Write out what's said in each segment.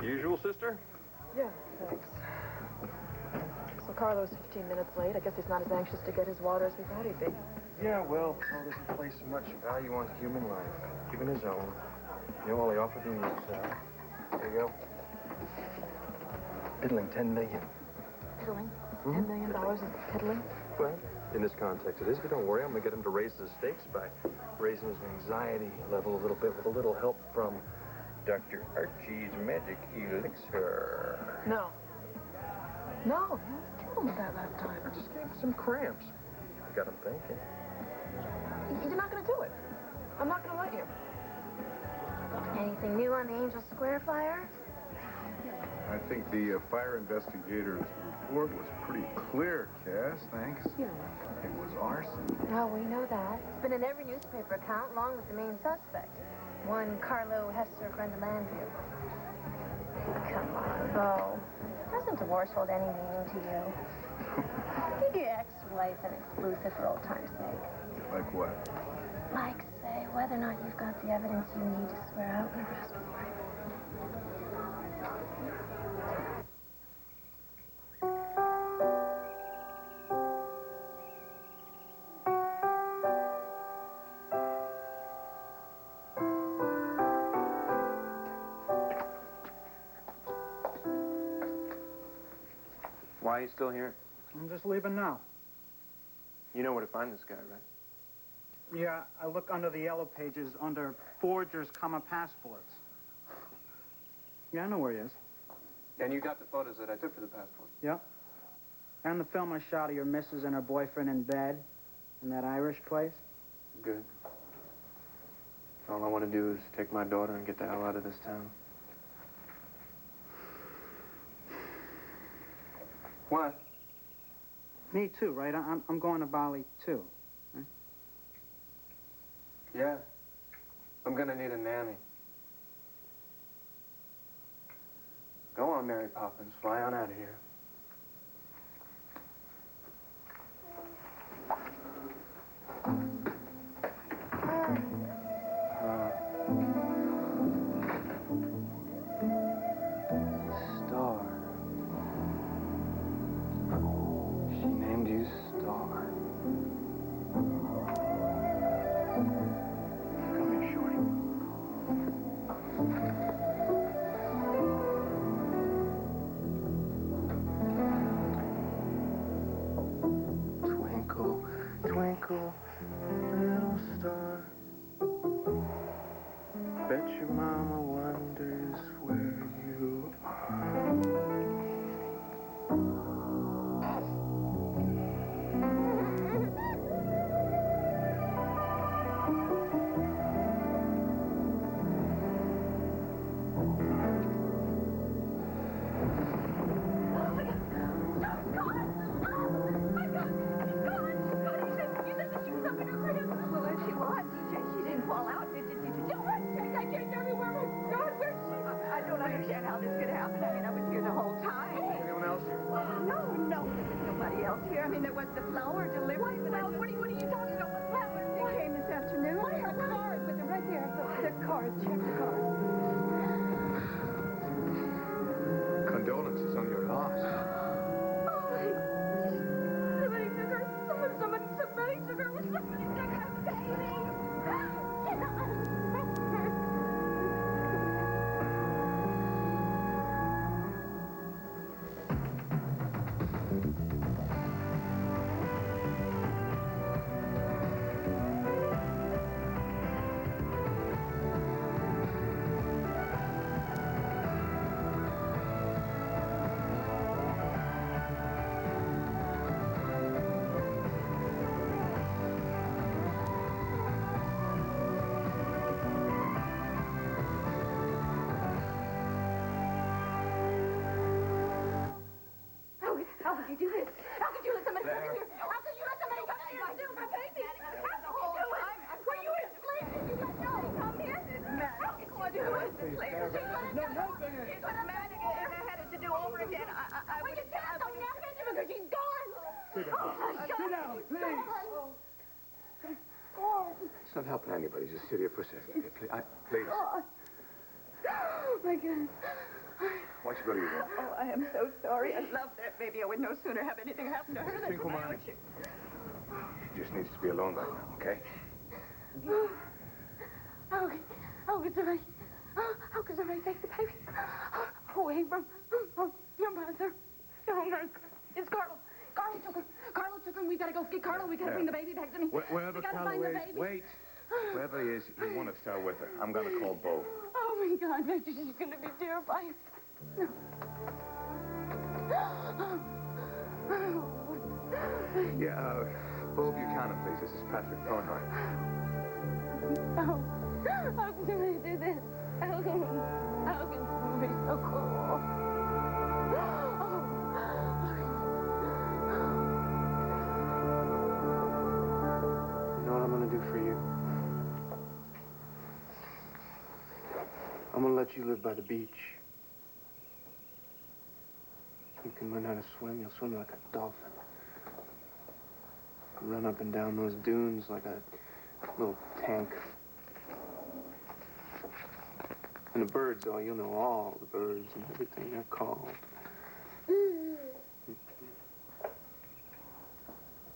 Usual, sister? Yeah, thanks. So Carlo's 15 minutes late. I guess he's not as anxious to get his water as we thought he'd be. Yeah, well, Paul doesn't place much value on human life, even his own. You know, all he offered me was, there you go. Piddling $10 million. Piddling? $10 million is piddling? Well, in this context it is, but don't worry, I'm gonna get him to raise his stakes by raising his anxiety level a little bit with a little help from Dr. Archie's magic elixir. No. No, you killed him with that last time. I just gave him some cramps. Got him thinking. You're not gonna do it. I'm not gonna let you. Anything new on the Angel Square fire? I think the fire investigator's report was pretty clear, Cass. Thanks. Yeah. It was arson. Oh, we know that. It's been in every newspaper account, along with the main suspect. One Carlo Hester Grundelandview. Come on, Bo. Doesn't divorce hold any meaning to you? Give your ex-wife an exclusive for old time's sake. Like what? Like, say, whether or not you've got the evidence you need to swear out and arrest warrant. Why are you still here? I'm just leaving now. You know where to find this guy, right? Yeah, I look under the yellow pages under forgers, passports. Yeah, I know where he is. And you got the photos that I took for the passports? Yeah. And the film I shot of your missus and her boyfriend in bed in that Irish place. Good. All I want to do is take my daughter and get the hell out of this town. What? Me too, right? I'm going to Bali too. Right? Yeah. I'm gonna need a nanny. Go on, Mary Poppins. Fly on out of here. Star. She named you Star. Come here, Shorty. Twinkle, twinkle, little star. Bet your mama wonders where you are. Condolences on your loss. Somebody took her. Somebody took her baby. How could you do this? How could you let somebody come in here? How could you let somebody come in here and steal my baby? How could you do it? Were you asleep? Did you let somebody come here? How could you do it? It wouldn't matter if I had it to do over again. I would have done it. Because she's gone. Sit down, please. It's not helping anybody. Just sit here for a second. Please. Oh my God. you go to your room. Oh, I am so sorry. I love that baby. I would no sooner have anything happen to her than Cinco without Mani. you. She just needs to be alone right now, okay? How could somebody, how could somebody take the baby away from your mother? Oh, my God. It's Carlo. Carlo took her. Carlo took her, and we gotta go get Carlo. We gotta bring the baby back to me. Wherever we gotta Carlo find the is, baby. wait. Wherever he is, you want to start with her. I'm going to call Bo. Oh, my God. She's gonna be terrified. Yeah, Bo Buchanan, please. This is Patrick Thornhart. Oh, how can somebody do this? How can somebody be so cruel? You know what I'm gonna do for you? I'm gonna let you live by the beach. You can learn how to swim. You'll swim like a dolphin. Run up and down those dunes like a little tank. And the birds, oh, you'll know all the birds and everything they're called.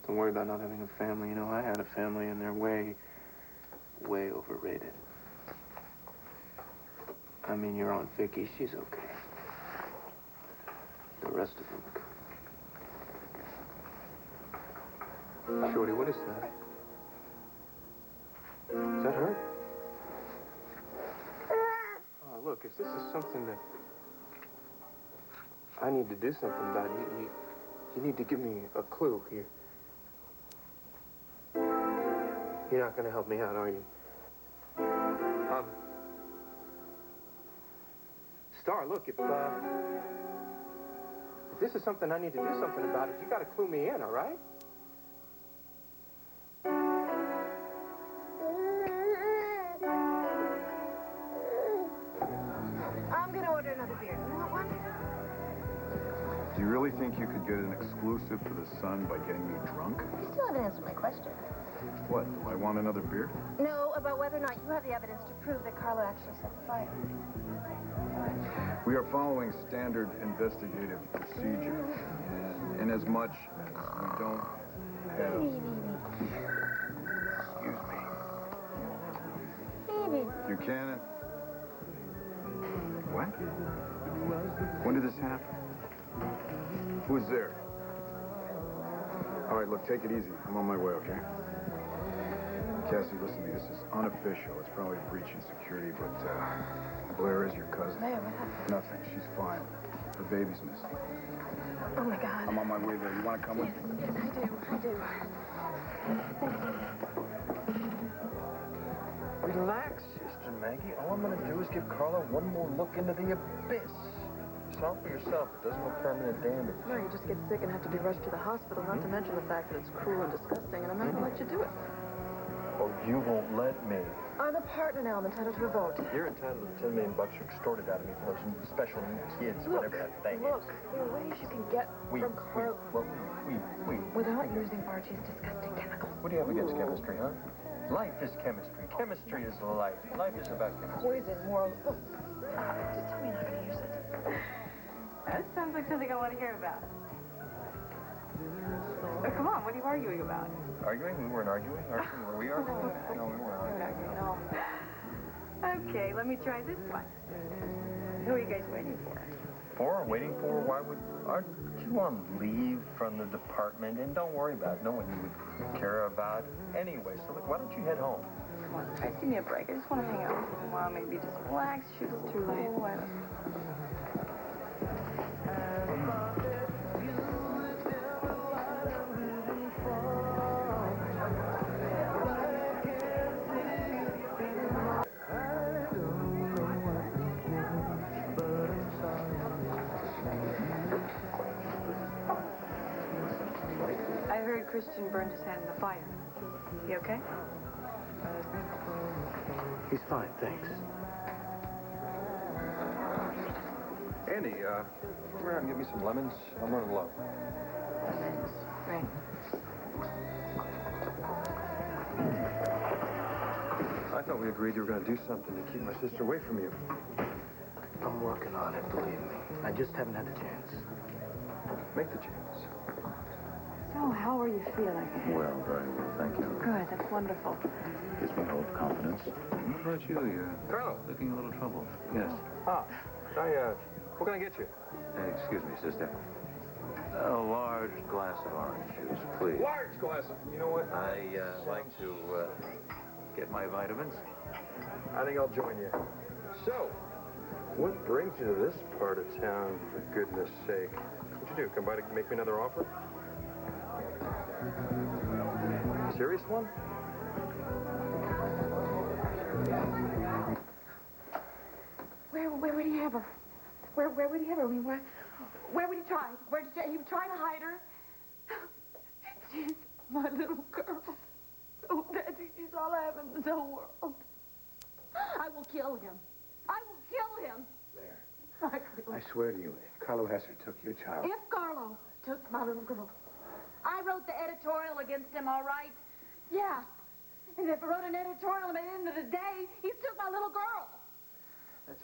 Don't worry about not having a family. You know, I had a family and they're way, way overrated. I mean, your Aunt Vicky, she's okay. The rest of them. Shorty, what is that? Does that hurt? Oh, look, if this is something that I need to do something about, you need to give me a clue here. You're not gonna help me out, are you? Star, look, if this is something I need to do something about, you gotta clue me in, all right? I'm gonna order another beer. You want one? Do you really think you could get an exclusive for the Sun by getting me drunk? You still haven't answered my question. What, do I want another beer? No, about whether or not you have the evidence to prove that Carlo actually set the fire. We are following standard investigative procedure. And in as much as we don't have... Excuse me. Buchanan. What? When did this happen? Who was there? All right, look, take it easy. I'm on my way, okay? Cassie, listen to me. This is unofficial. It's probably a breach in security, but Blair is your cousin. Blair, what happened? Nothing. She's fine. Her baby's missing. Oh, my God. I'm on my way there. You want to come with me? Yes, I do. Relax, Sister Maggie. All I'm going to do is give Carla one more look into the abyss. Solve for yourself. It does no permanent damage. No, you just get sick and have to be rushed to the hospital, not to mention the fact that it's cruel and disgusting, and I'm not going to let you do it. Oh, you won't let me. I'm a partner now. I'm entitled to a vote. You're entitled to $10 million you extorted out of me for those special kids, Look, whatever that thing look, is. there are ways you can get from Carlo without using Archie's disgusting chemicals. What do you have against chemistry, huh? Life is chemistry. Chemistry is life. Life is about chemistry. Poison, moral. Look, just tell me you're not going to use it. That sounds like something I want to hear about. Oh, come on, what are you arguing about? Arguing? We weren't arguing. Were we arguing? No, we weren't arguing. No. Okay, let me try this one. Who are you guys waiting for? Waiting for? Why would... Aren't you on leave from the department? And don't worry about it. No one you would care about anyway. So, look, why don't you head home? Come on, guys, give me a break. I just want to hang out with you for a while. Maybe just relax, shoot a too late. I heard Christian burned his hand in the fire. You okay? He's fine, thanks. Andy, come around and get me some lemons. I'm running low. Right. I thought we agreed you were going to do something to keep my sister away from you. I'm working on it, believe me. I just haven't had the chance. Make the chance. So, how are you feeling? Well, very well, thank you. Good, that's wonderful. Gives me a little confidence. What about you? You're Carlo. looking a little troubled. Yes. Ah, what can I get you? Excuse me, sister. A large glass of orange juice, please. Large glass of, you know what? I like to get my vitamins. I think I'll join you. So, what brings you to this part of town, for goodness sake? What'd you do? Come by to make me another offer? Serious one? Where would he have her? Where would he have her? I mean, where would he try? Where did he try to hide her? She's my little girl. Oh, Daddy, she's all I have in the whole world. I will kill him. I will kill him. There. I swear to you, if Carlo Hesser took your child... If Carlo took my little girl, I wrote the editorial against him, all right? Yeah. And if I wrote an editorial at the end of the day, he took my little girl.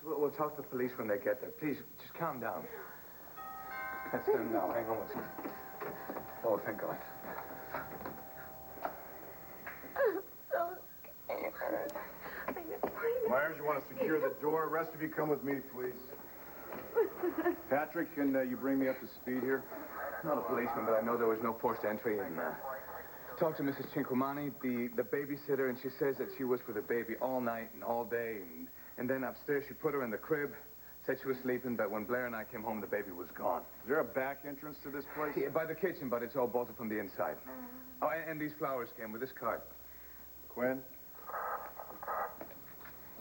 We'll talk to the police when they get there. Please, just calm down. That's them now. Hang on one second. Oh, thank God. I'm so scared. Myers, you want to secure the door? Rest of you come with me, please. Patrick, can you bring me up to speed here? Not a policeman, but I know there was no forced entry. And talked to Mrs. Cinquemani, the babysitter, and she says that she was with the baby all night and all day. And then upstairs, she put her in the crib, said she was sleeping, but when Blair and I came home, the baby was gone. Is there a back entrance to this place? Yeah, by the kitchen, but it's all bolted from the inside. Oh, and these flowers came with this card. Quinn?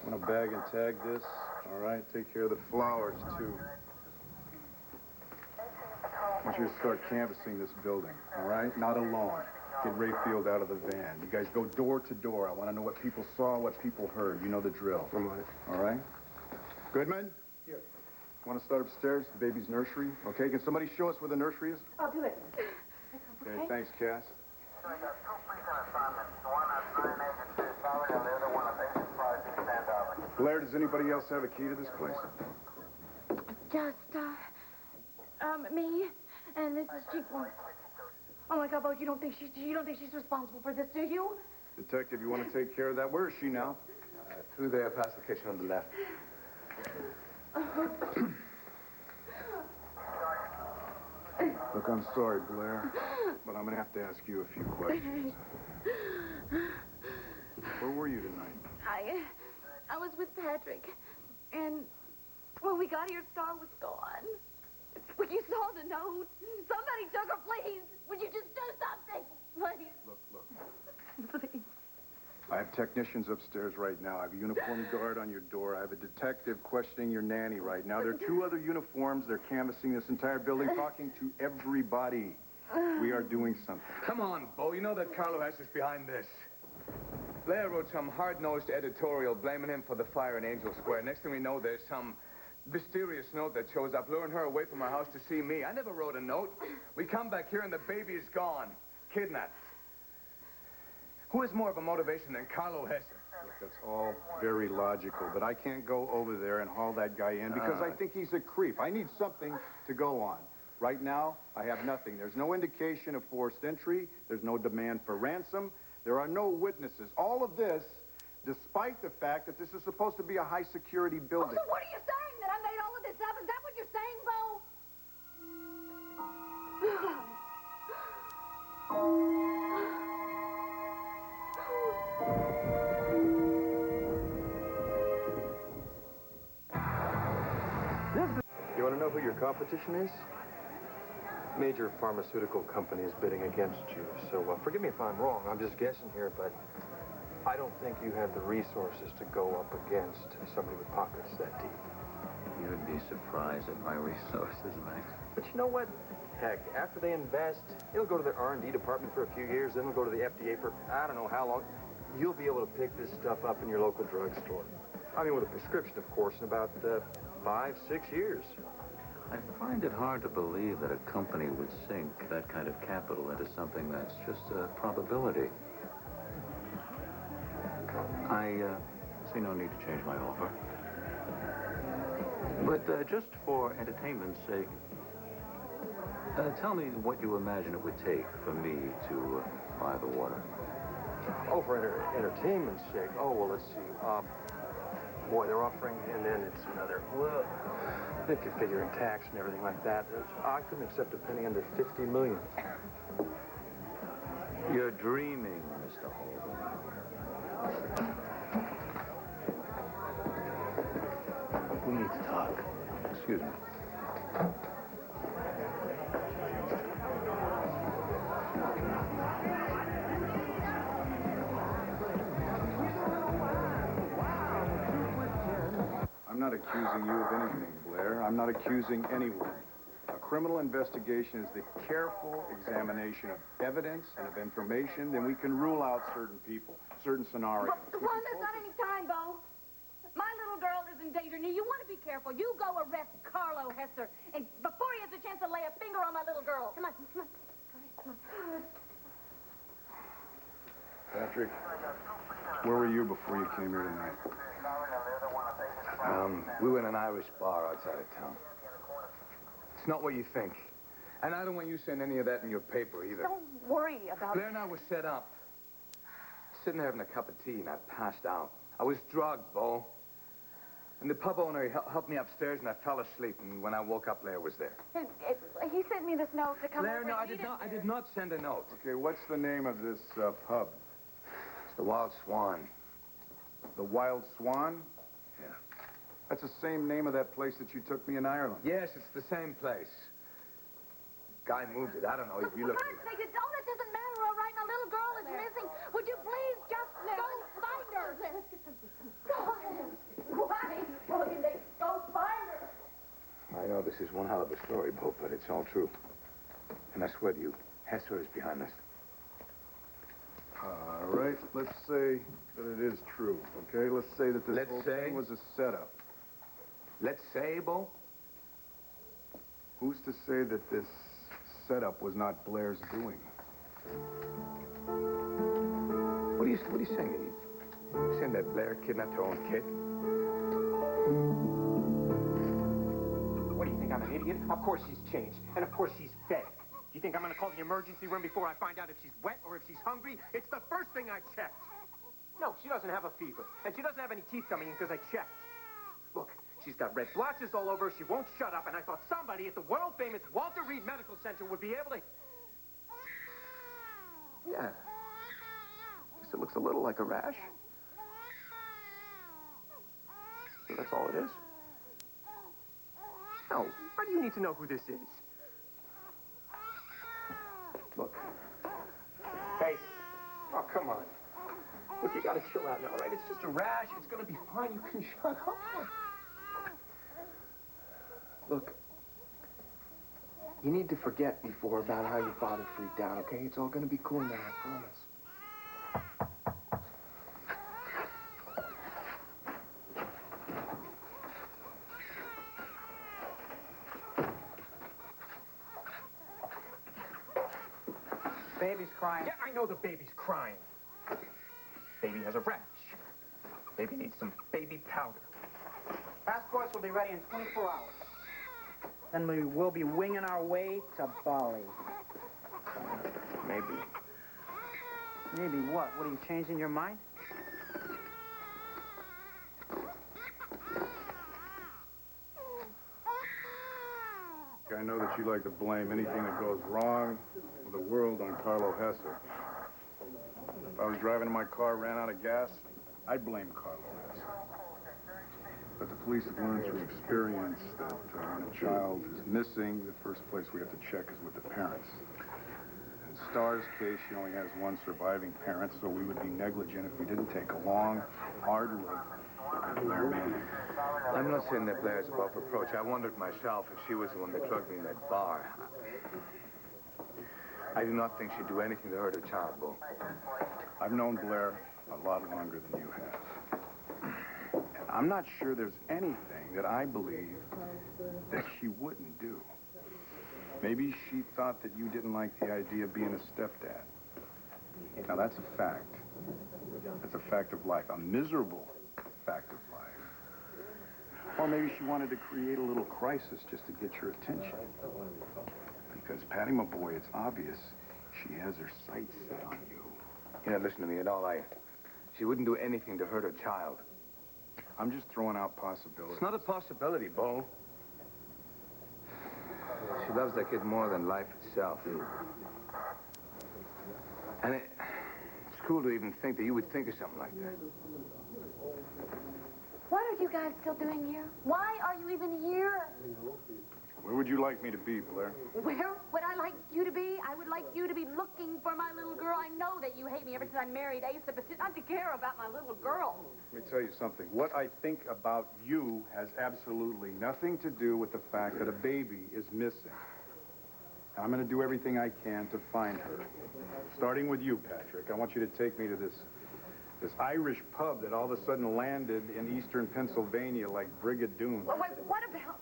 Want to bag and tag this? All right, take care of the flowers, too. I want you to start canvassing this building, all right? Not alone. Get Rayfield out of the van. You guys go door to door. I want to know what people saw, what people heard. You know the drill. I'm on it. All right? Goodman? Here. Want to start upstairs, the baby's nursery? Okay, can somebody show us where the nursery is? I'll do it. Okay, thanks, Cass. We got two police assignments, one at 9 Agency Valley and the other one at 85 East End Avenue. Blair, does anybody else have a key to this place? Just, me and Mrs. Cheekmore. Oh my God, Bo, you don't think she's responsible for this, do you? Detective, you want to take care of that? Where is she now? Through there, past the kitchen on the left. Look, I'm sorry, Blair, but I'm going to have to ask you a few questions. Where were you tonight? I was with Patrick, and when we got here, Star was gone. When you saw the note, somebody took her, please. Would you just do something, please? Look. Please. I have technicians upstairs right now. I have a uniformed guard on your door. I have a detective questioning your nanny right now. There are two other uniforms. They're canvassing this entire building, talking to everybody. We are doing something. Come on, Bo. You know that Carlo Hesser's behind this. Blair wrote some hard-nosed editorial blaming him for the fire in Angel Square. Next thing we know, there's some mysterious note that shows up, luring her away from her house to see me. I never wrote a note. We come back here and the baby is gone. Kidnapped. Who has more of a motivation than Carlo Hesser? Look, that's all very logical, but I can't go over there and haul that guy in because I think he's a creep. I need something to go on. Right now, I have nothing. There's no indication of forced entry. There's no demand for ransom. There are no witnesses. All of this, despite the fact that this is supposed to be a high-security building. So what are you saying? That I made all of this up? Is that what you're saying, Bo? You want to know who your competition is? Major pharmaceutical company is bidding against you. So forgive me if I'm wrong. I'm just guessing here, but I don't think you have the resources to go up against somebody with pockets that deep. You'd be surprised at my resources, Max. But you know what? Heck, after they invest, it'll go to the R&D department for a few years, then it'll go to the FDA for I don't know how long. You'll be able to pick this stuff up in your local drugstore. I mean, with a prescription, of course, in about 5, 6 years. I find it hard to believe that a company would sink that kind of capital into something that's just a probability. I see no need to change my offer. But just for entertainment's sake, tell me what you imagine it would take for me to buy the water. Oh, for entertainment's sake. Oh, well, let's see. Boy, they're offering, and then it's another. Well, if you figure in tax and everything like that, I couldn't accept a penny under 50 million. You're dreaming, Mr. Holden. We need to talk. Excuse me. I'm not accusing you of anything, Blair. I'm not accusing anyone. A criminal investigation is the careful examination of evidence and of information. Then we can rule out certain people, certain scenarios. But, Juan, there's not any time, Bo. My little girl is in danger. Now, you want to be careful. You go arrest Carlo Hesser, and before he has a chance to lay a finger on my little girl. Come on, come on. All right, come on. Patrick, where were you before you came here tonight? We were in an Irish bar outside of town. It's not what you think. And I don't want you saying any of that in your paper, either. Don't worry about Blair and I were set up. Sitting there having a cup of tea, and I passed out. I was drugged, Bo. And the pub owner helped me upstairs, and I fell asleep. And when I woke up, Blair was there. He sent me this note to come Blair, over no, and I did not send a note. Okay, what's the name of this pub? It's the Wild Swan. The Wild Swan? Yeah. That's the same name of that place that you took me in Ireland. Yes, it's the same place. Guy moved it. I don't know. For You look. God's sake, all that doesn't matter, all right? My little girl is missing. Would you please just go find her? Let's get some. Why? Well, they go find her. I know this is one hell of a story, Bo, but it's all true. And I swear to you, Hesser is behind this. All right, let's say that it is true, okay? Let's say that this whole thing was a setup. Let's say, Bo. Who's to say that this setup was not Blair's doing? What are you saying? You saying that Blair kidnapped her own kid? What do you think, I'm an idiot? Of course she's changed, and of course she's fed. Do you think I'm going to call the emergency room before I find out if she's wet or if she's hungry? It's the first thing I checked. No, she doesn't have a fever, and she doesn't have any teeth coming in because I checked. Look, she's got red blotches all over her. She won't shut up, and I thought somebody at the world-famous Walter Reed Medical Center would be able to... Yeah. Guess it looks a little like a rash. So that's all it is? No, why do you need to know who this is? Look. Hey. Oh, come on. Look, you gotta chill out now, all right? It's just a rash. It's gonna be fine. You can shut up. Look. You need to forget before about how your father freaked out, okay? It's all gonna be cool now, I promise. Baby's crying. Yeah, I know the baby's crying. Baby has a rash. Baby needs some baby powder. Passports will be ready in 24 hours. Then we will be winging our way to Bali. Maybe. Maybe what? What, are you changing your mind? I know that you like to blame anything that goes wrong with the world on Carlo Hesser. If I was driving in my car, ran out of gas, I'd blame Carlo Hesser. But the police have learned through experience that when a child is missing, the first place we have to check is with the parents. In Star's case, she only has one surviving parent, so we would be negligent if we didn't take a long, hard look at Blair Manning. I'm not saying that Blair's above reproach. I wondered myself if she was the one that drugged me in that bar. I do not think she'd do anything to hurt her child, Bo. I've known Blair a lot longer than you have. And I'm not sure there's anything that I believe that she wouldn't do. Maybe she thought that you didn't like the idea of being a stepdad. Now, that's a fact. That's a fact of life, a miserable fact of life. Or maybe she wanted to create a little crisis just to get your attention. Because, Patty, my boy, it's obvious she has her sights set on you. You know, listen to me at all. She wouldn't do anything to hurt her child. I'm just throwing out possibilities. It's not a possibility, Bo. She loves that kid more than life itself. And it's cool to even think that you would think of something like that. What are you guys still doing here? Why are you even here? Where would you like me to be, Blair? Where would I like you to be? I would like you to be looking for my little girl. I know that you hate me ever since I married Asa, but not to care about my little girl. Let me tell you something. What I think about you has absolutely nothing to do with the fact that a baby is missing. I'm going to do everything I can to find her. Starting with you, Patrick. I want you to take me to this Irish pub that all of a sudden landed in eastern Pennsylvania like Brigadoon. What about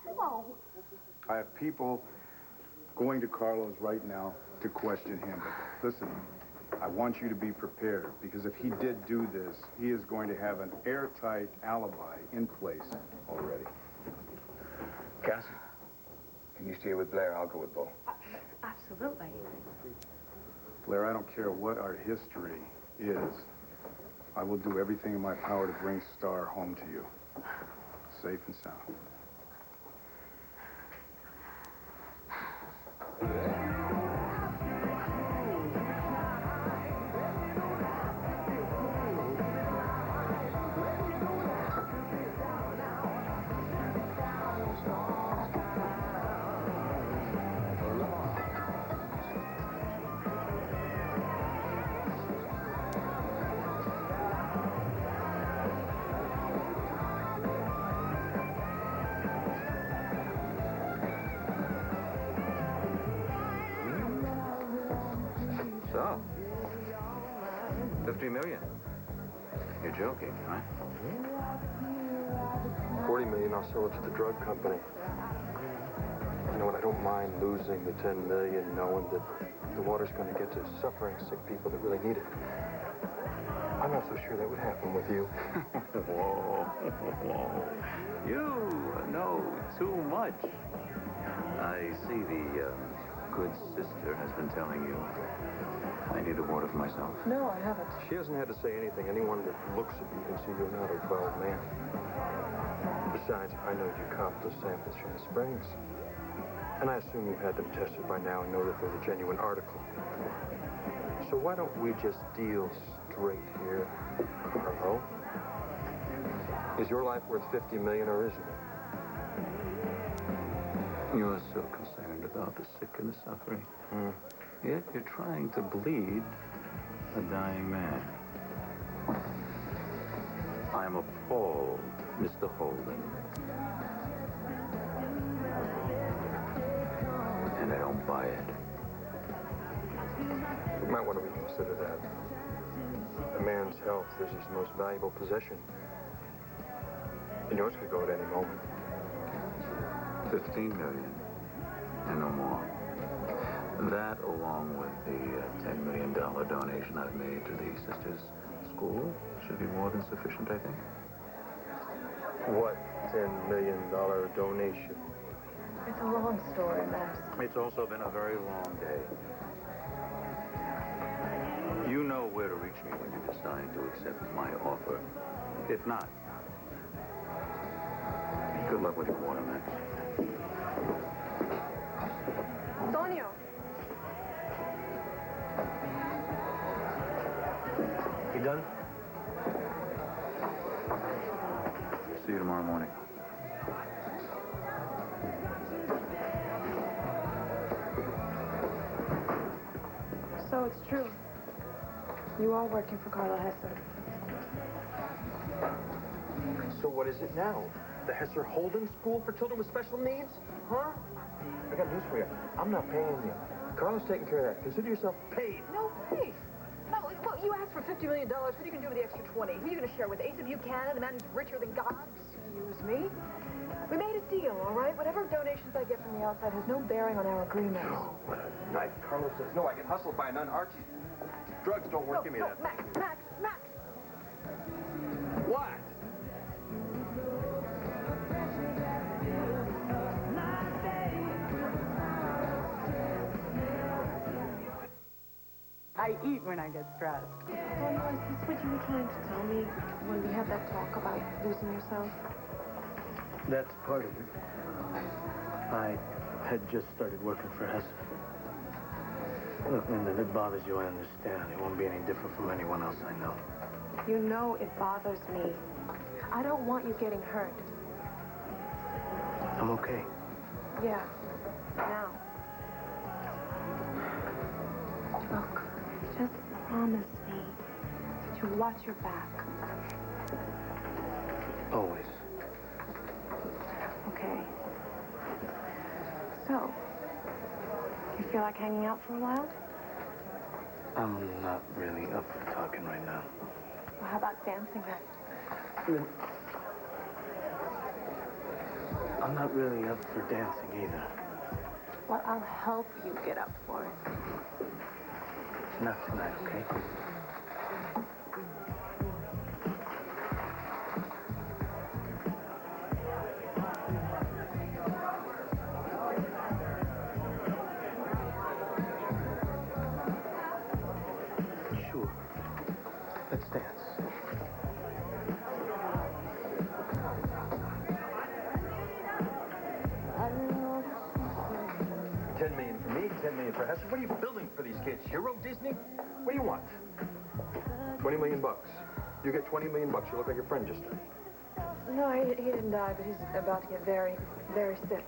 Carlo? I have people going to Carlos right now to question him. Listen, I want you to be prepared, because if he did do this, he is going to have an airtight alibi in place already. Cassie, can you stay with Blair? I'll go with Bo. Absolutely. Blair, I don't care what our history is. I will do everything in my power to bring Star home to you, safe and sound. So, 50 million. You're joking, right? 40 million, I'll sell it to the drug company. You know what, I don't mind losing the 10 million knowing that the water's going to get to suffering sick people that really need it. I'm not so sure that would happen with you. Whoa, whoa. You know too much. I see the good sister has been telling you I need a water for myself. No, I haven't. She hasn't had to say anything. Anyone that looks at you can see you're not a 12 man. Besides, I know you copped those samples from the Springs. And I assume you've had them tested by now and know that they're the genuine article. So why don't we just deal straight here, Carlo? Is your life worth 50 million or isn't it? You're so concerned about the sick and the suffering. Yet you're trying to bleed a dying man. I'm appalled, Mr. Holden. And I don't buy it. You might want to reconsider that. A man's health is his most valuable possession. And yours could go at any moment. 15 million, and no more. That, along with the $10 million donation I've made to the sisters' school, should be more than sufficient, I think. What $10 million donation? It's a long story, Max. It's also been a very long day. You know where to reach me when you decide to accept my offer. If not, good luck with your water, Max. Antonio. You done? See you tomorrow morning. So it's true. You are working for Carlo Hesser. So what is it now? The Hesser Holden School for Children with Special Needs? Huh? I got news for you. I'm not paying you. Carlos taking care of that. Consider yourself paid. No, hey. No, well, you asked for $50 million. What are you going to do with the extra 20? Who are you going to share with? Asa Buchanan, the man who's richer than God? Excuse me. We made a deal, all right? Whatever donations I get from the outside has no bearing on our agreement. Oh, what a night. Carlos says, no, I get hustled by a nun. Archie, drugs don't work. Give me that. Max. What? I eat when I get stressed. Oh, no, is this what you were trying to tell me when we had that talk about losing yourself? That's part of it. I had just started working for Hess. Look, Linda, if it bothers you, I understand. It won't be any different from anyone else I know. You know it bothers me. I don't want you getting hurt. I'm okay. Yeah, now. Look, just promise me that you'll watch your back. Always. Okay. So, you feel like hanging out for a while? I'm not really up for talking right now. Well, how about dancing then? I'm not really up for dancing either. Well, I'll help you get up for it. Not tonight, okay? Sure. Let's dance. $10 million for me, $10 million for Hester. What are you building for these kids? Euro Disney? What do you want? $20 million bucks. You get $20 million bucks. You look like your friend just died. No, he didn't die, but he's about to get very, very sick.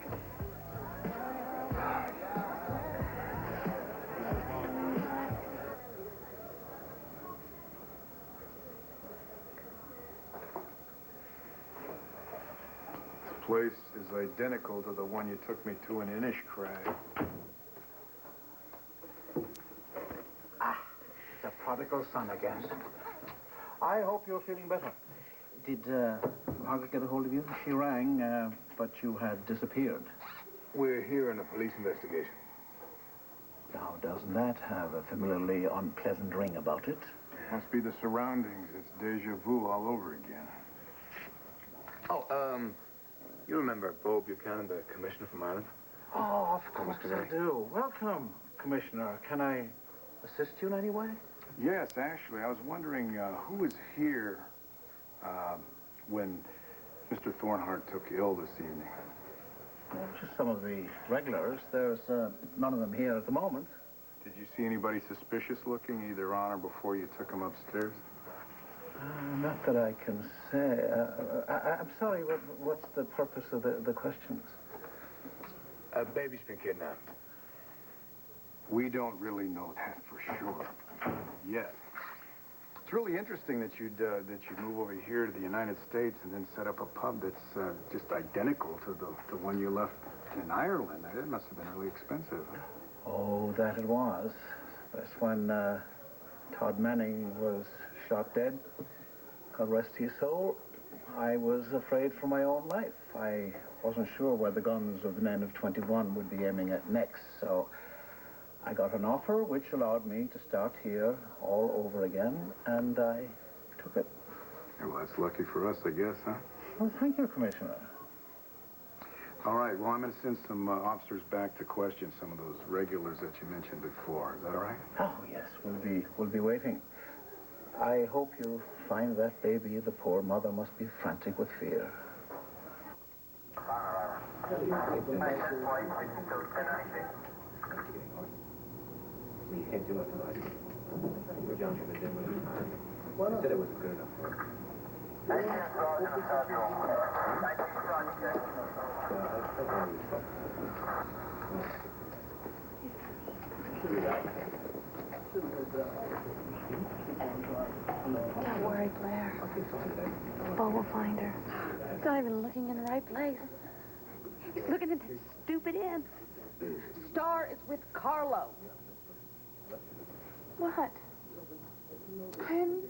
This place is identical to the one you took me to in Inniskrag. The prodigal son again. I hope you're feeling better. Did Margaret get a hold of you? She rang, but you had disappeared. We're here in a police investigation. Now, doesn't that have a familiarly unpleasant ring about it? Must be the surroundings. It's deja vu all over again. Oh, you remember Bo Buchanan, the commissioner from Ireland? Oh, of course I do. Welcome, Commissioner. Can I assist you in any way? Yes, actually, I was wondering who was here when Mr. Thornhart took ill this evening. Well, just some of the regulars. There's none of them here at the moment. Did you see anybody suspicious looking, either on or before you took him upstairs? Not that I can say. I'm sorry, what's the purpose of the questions? A baby's been kidnapped. We don't really know that for sure yet. It's really interesting that you'd move over here to the United States and then set up a pub that's just identical to the one you left in Ireland. It must have been really expensive. Huh? Oh, that it was. That's when Todd Manning was shot dead. God rest his soul. I was afraid for my own life. I wasn't sure where the guns of the men of 21 would be aiming at next, so I got an offer which allowed me to start here all over again, and I took it. Yeah, well, that's lucky for us, I guess, huh? Well, thank you, Commissioner. All right, well, I'm going to send some officers back to question some of those regulars that you mentioned before. Is that all right? Oh, yes, we'll be waiting. I hope you find that baby. The poor mother must be frantic with fear. You can't do nothing about it. We're John Schmidt, didn't we? I said it wasn't good enough for her. Don't worry, Blair. Bo will find her. He's not even looking in the right place. He's looking at that stupid inn. Star is with Carlo. What? I'm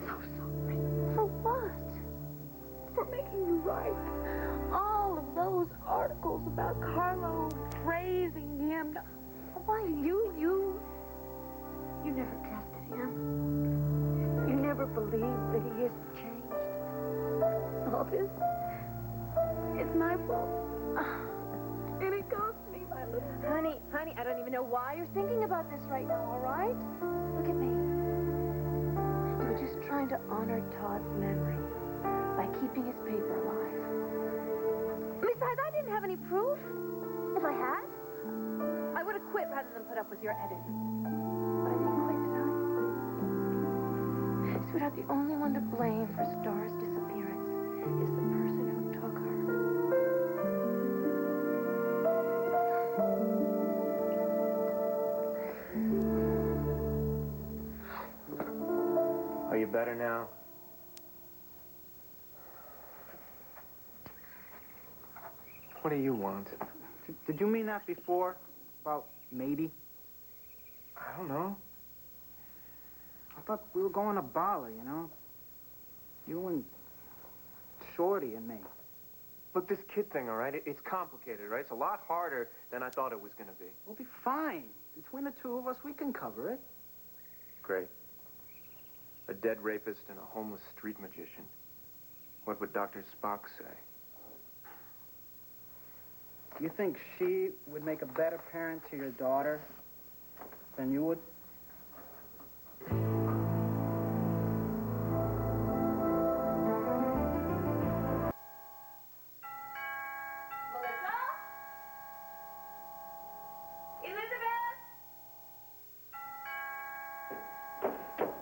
so sorry. For what? For making you right. All of those articles about Carlo praising him. Why, you never trusted him. You never believed that he has changed. All this, it's my fault. And it cost me my little... Honey, Honey, I don't even know why you're thinking about this right now, all right? Look at me. You were just trying to honor Todd's memory by keeping his paper alive. Besides, I didn't have any proof. If I had, I would have quit rather than put up with your editing. But I didn't quit, did I? Sweetheart, the only one to blame for Star's disappearance is the person who took her. Are you better now? What do you want? Did you mean that before? About maybe? I don't know. I thought we were going to Bali, you know? You and Shorty and me. Look, this kid thing, all right? It's complicated, right? It's a lot harder than I thought it was going to be. We'll be fine. Between the two of us, we can cover it. Great. A dead rapist and a homeless street magician. What would Dr. Spock say? You think she would make a better parent to your daughter than you would?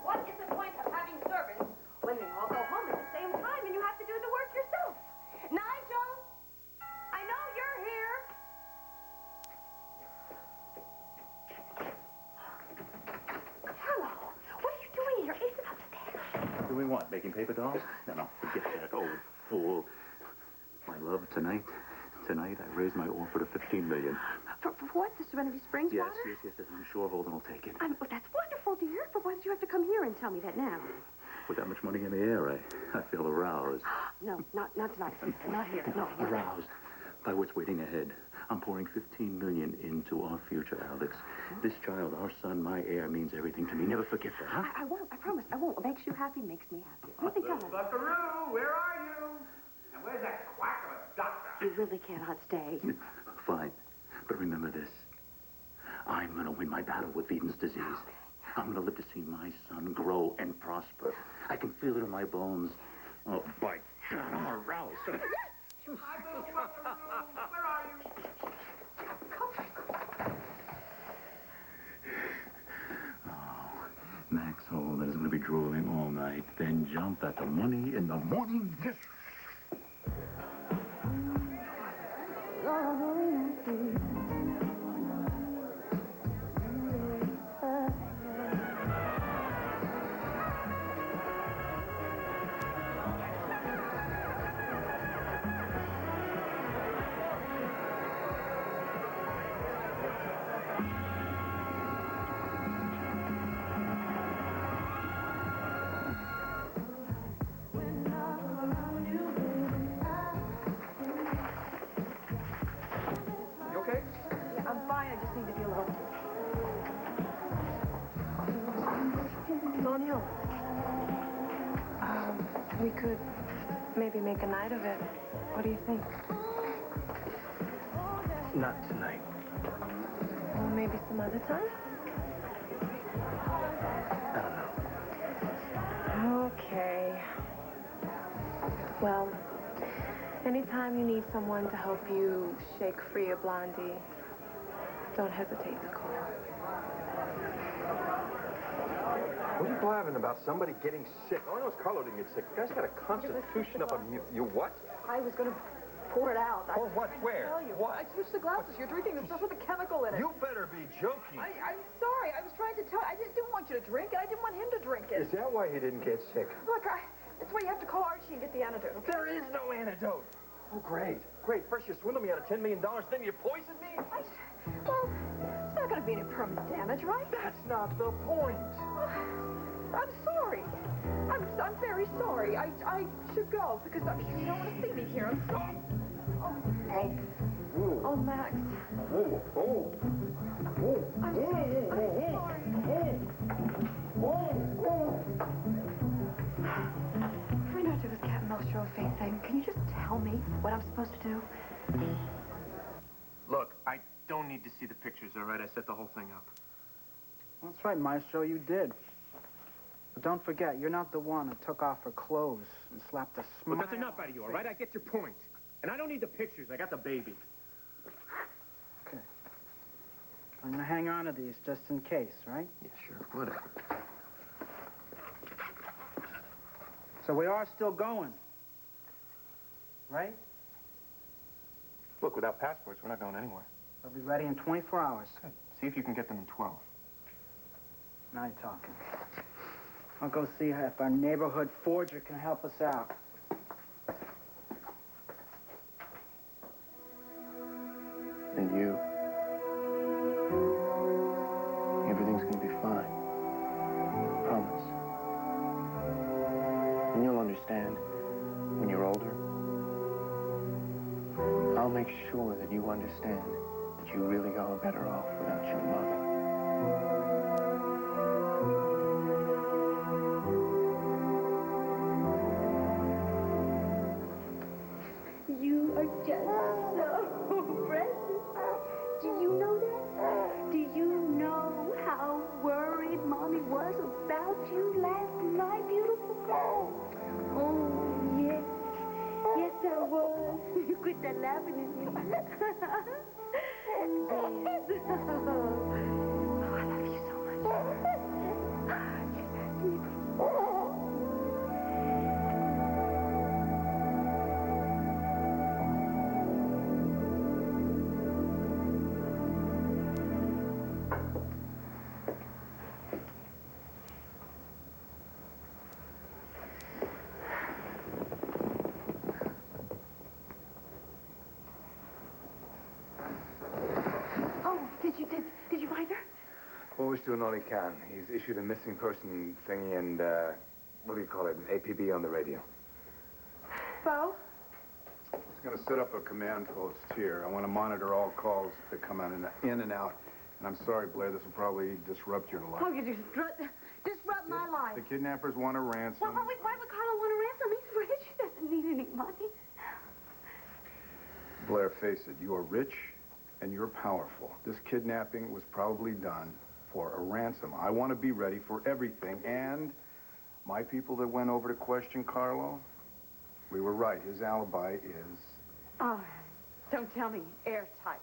What is the point of having servants when they all go home at the same time and you have to do the work yourself? Nigel, I know you're here. Hello. What are you doing here? Is it upstairs? Doing what? Making paper dolls? No, forget that. Oh, fool. My love, tonight I raised my offer to $15 million. For what? The Serenity Springs Yes, water? yes. I'm sure Holden will take it. Well, that's wonderful, dear. But why did you have to come here and tell me that now? With that much money in the air, I feel aroused. No, not tonight. Not here. No. Aroused by what's waiting ahead. I'm pouring $15 million into our future, Alex. This child, our son, my heir, means everything to me. Never forget that, huh? I won't. I promise. I won't. What makes you happy makes me happy. Really does. Buckaroo, where are you? And where's that quack of a doctor? You really cannot stay. Fine. But remember this. I'm going to win my battle with Eden's disease. I'm going to live to see my son grow and prosper. I can feel it in my bones. Oh, by God, I'm aroused. Hi, little Buckaroo. Where are you? Oh, Max Holden is going to be drooling all night, then jump at the money in the morning. Yes. You okay? Yeah, I'm fine. I just need to be alone. Daniel, we could maybe make a night of it. What do you think? Not tonight. Well, maybe some other time? I don't know. Okay. Well, anytime you need someone to help you shake free a blondie, don't hesitate to call. What are you blabbing about? Somebody getting sick? All I know is Carlo didn't get sick. The guy's got a constitution of a... You what? I was going to pour it out. Pour what? Where? Tell you. What? I switched the glasses. You're drinking the stuff with the chemical in it. You better be joking. I'm sorry. I was trying to tell you. I didn't want you to drink it. I didn't want him to drink it. Is that why he didn't get sick? Look, that's why you have to call Archie and get the antidote, okay? There is no antidote. Oh, great. Great. First you swindled me out of $10 million, then you poisoned me? Well, it's not going to be any permanent damage, right? That's not the point. I'm sorry. I'm very sorry. I should go because I'm sure you don't want to see me here. I'm sorry. Oh, Max. I'm sorry. Try not to do this cat and mouse show face thing. Can you just tell me what I'm supposed to do? Look, I don't need need to see the pictures, all right? I set the whole thing up. That's right, Maestro, you did. But don't forget, you're not the one who took off her clothes and slapped a smile. Look, that's enough out of you, all right? I get your point. And I don't need the pictures. I got the baby. Okay. I'm gonna hang on to these just in case, right? Yeah, sure. Whatever. So we are still going, right? Look, without passports, we're not going anywhere. They'll be ready in 24 hours. Good. See if you can get them in 12. Now you're talking. I'll go see if our neighborhood forger can help us out. And you. Everything's gonna be fine. Promise. And you'll understand when you're older. I'll make sure that you understand that you really are better off without your mother. You are just so precious. Do you know that? Do you know how worried Mommy was about you last night, beautiful girl? Oh, yes. Yes, I was. Quit that laughing at me. Yes. Oh, I love you so much. Did you find her? Always doing all he can. He's issued a missing person thingy and, what do you call it, an APB on the radio. Bo? I'm just going to set up a command post here. I want to monitor all calls that come in and out. And I'm sorry, Blair, this will probably disrupt your life. Oh, you disrupt my life. The kidnappers want a ransom. Well, why would Carlo want a ransom? He's rich. He doesn't need any money. Blair, face it, you are rich and you're powerful. This kidnapping was probably done for a ransom. I want to be ready for everything. And my people that went over to question Carlo, we were right. His alibi is... Oh, don't tell me. Airtight.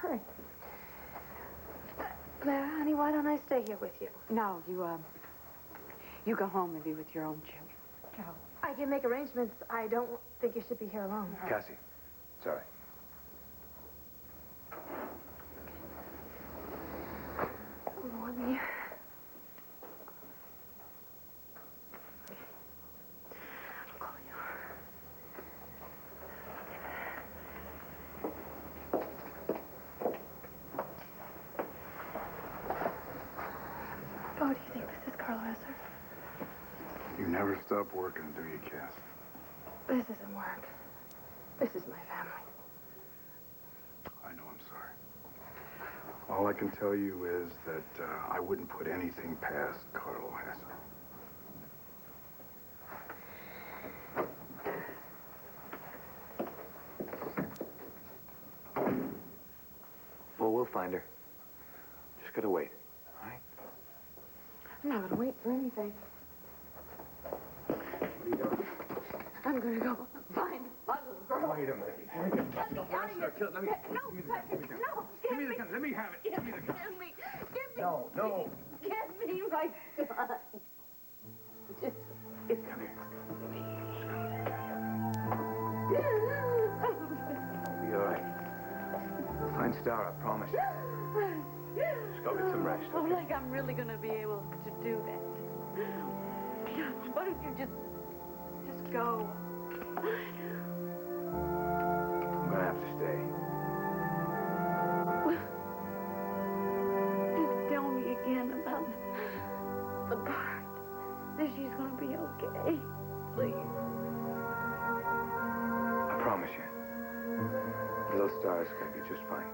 Great. Claire, honey, why don't I stay here with you? No, you go home and be with your own children. Joe. I can make arrangements. I don't think you should be here alone. Cassie, sorry. Mommy. I'll call you. Oh, do you think this is Carlo Esser? You never stop working, do you, Cass? This isn't work. This is my family. I know, I'm sorry. All I can tell you is that I wouldn't put anything past Carlo Esser. Well, we'll find her. Just gotta wait, all right? I'm not gonna wait for anything. What are you doing? I'm gonna go find my little girl. Wait a minute. Let me out of here. Let me No, give me the gun. Let me have it. Give me the gun. Give me. No, no. Give me my gun. Just Come here. I'll be all right. Fine star, I promise you. Just go get some rest, Oh, okay? like I'm really gonna be able to do that. Why don't you just go? I'm gonna have to stay. Just tell me again about the part that she's gonna be okay. Please. I promise you. Little Star's gonna be just fine.